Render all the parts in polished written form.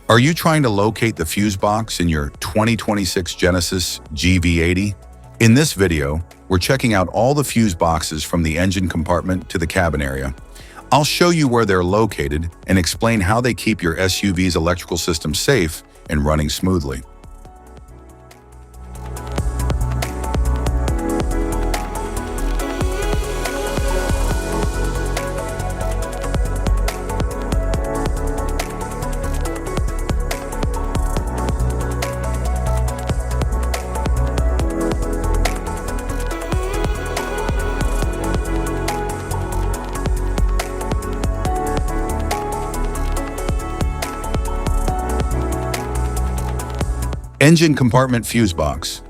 Are you trying to locate the fuse box in your 2026 Genesis GV80? In this video, we're checking out all the fuse boxes from the engine compartment to the cabin area. I'll show you where they're located and explain how they keep your SUV's electrical system safe and running smoothly. Engine compartment fuse box.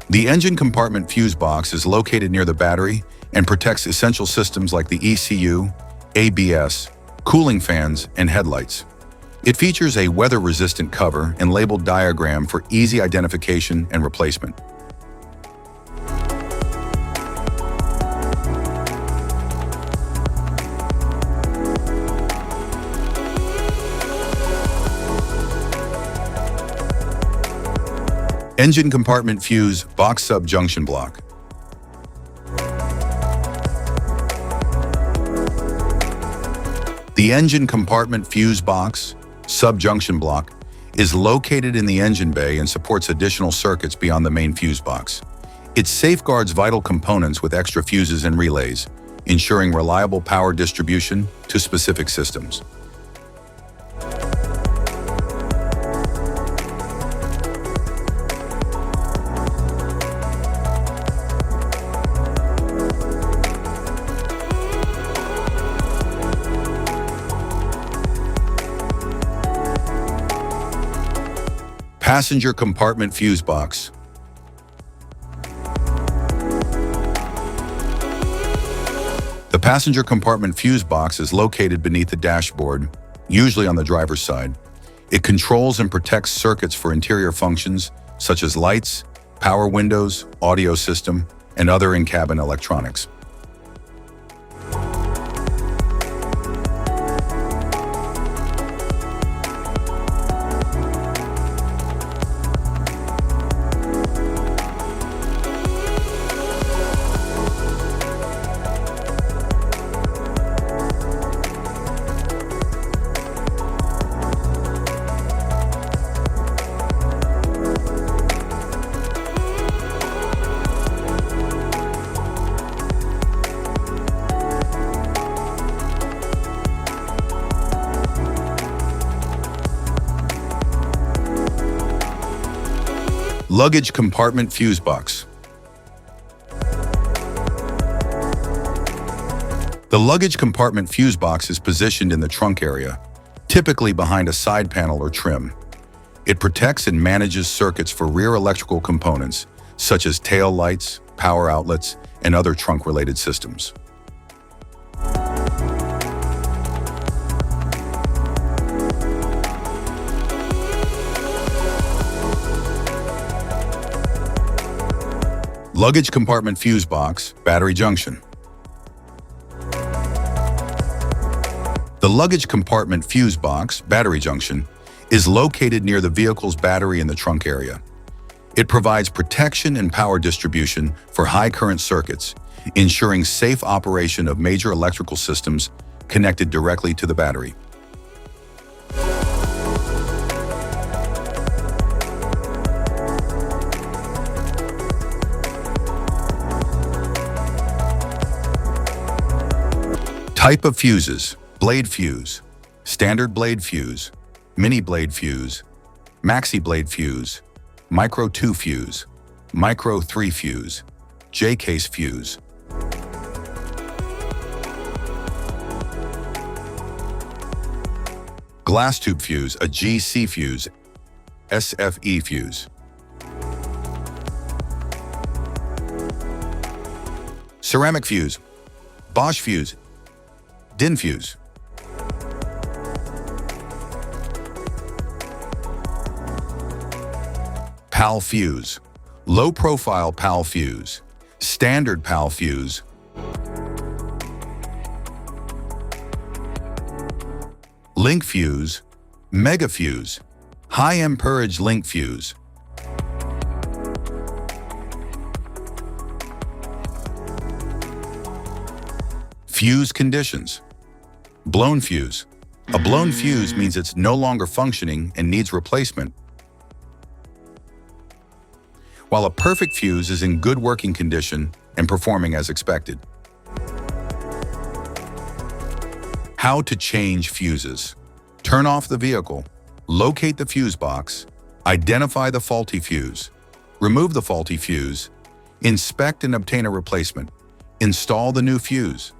The engine compartment fuse box is located near the battery and protects essential systems like the ECU, ABS, cooling fans, and headlights. It features a weather-resistant cover and labeled diagram for easy identification and replacement. Engine compartment fuse box sub-junction block. The engine compartment fuse box sub-junction block is located in the engine bay and supports additional circuits beyond the main fuse box. It safeguards vital components with extra fuses and relays, ensuring reliable power distribution to specific systems. Passenger compartment fuse box. The passenger compartment fuse box is located beneath the dashboard, usually on the driver's side. It controls and protects circuits for interior functions such as lights, power windows, audio system, and other in-cabin electronics. Luggage compartment fuse box. The luggage compartment fuse box is positioned in the trunk area, typically behind a side panel or trim. It protects and manages circuits for rear electrical components, such as tail lights, power outlets, and other trunk-related systems. Luggage compartment fuse box, battery junction. The luggage compartment fuse box, battery junction, is located near the vehicle's battery in the trunk area. It provides protection and power distribution for high current circuits, ensuring safe operation of major electrical systems connected directly to the battery. Type of fuses: blade fuse, standard blade fuse, mini blade fuse, maxi blade fuse, micro 2 fuse, micro 3 fuse, J-case fuse. Glass tube fuse, a GC fuse, SFE fuse. Ceramic fuse, Bosch fuse, DIN fuse. PAL fuse, low profile PAL fuse, standard PAL fuse, Link fuse, mega fuse, high amperage link fuse. Fuse conditions. Blown fuse. A blown fuse means it's no longer functioning and needs replacement, while a perfect fuse is in good working condition and performing as expected. How to change fuses. Turn off the vehicle, locate the fuse box, identify the faulty fuse, remove the faulty fuse, inspect and obtain a replacement, install the new fuse,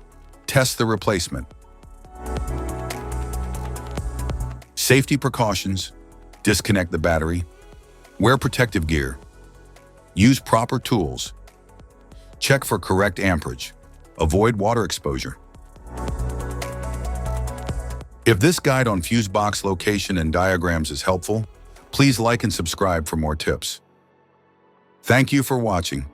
test the replacement. Safety precautions: disconnect the battery, wear protective gear, use proper tools, check for correct amperage, avoid water exposure. If this guide on fuse box location and diagrams is helpful, please like and subscribe for more tips. Thank you for watching.